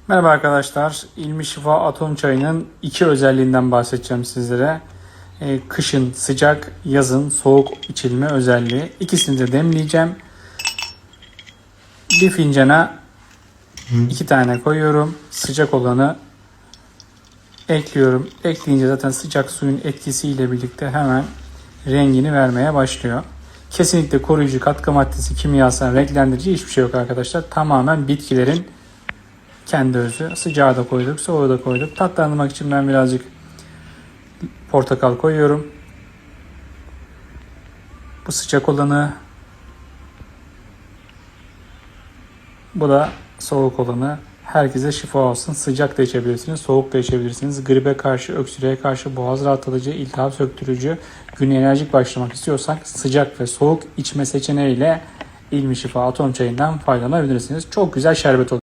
Merhaba arkadaşlar. İlmi Şifa Atom Çayı'nın iki özelliğinden bahsedeceğim sizlere. Kışın sıcak, yazın soğuk içilme özelliği. İkisini de demleyeceğim. Bir fincana 2 tane koyuyorum. Sıcak olanı ekliyorum. Ekleyince zaten sıcak suyun etkisiyle birlikte hemen rengini vermeye başlıyor. Kesinlikle koruyucu, katkı maddesi, kimyasal, renklendirici hiçbir şey yok arkadaşlar. Tamamen bitkilerin kendi özü. Sıcağı da koyduk, soğuğu da koyduk. Tatlandırmak için ben birazcık portakal koyuyorum. Bu sıcak olanı. Bu da soğuk olanı. Herkese şifa olsun. Sıcak da içebilirsiniz, soğuk da içebilirsiniz. Gribe karşı, öksürüğe karşı, boğaz rahatlatıcı, iltihap söktürücü, güne enerjik başlamak istiyorsak sıcak ve soğuk içme seçeneğiyle İlmi Şifa Atom Çayı'ndan faydalanabilirsiniz. Çok güzel şerbet oluyor.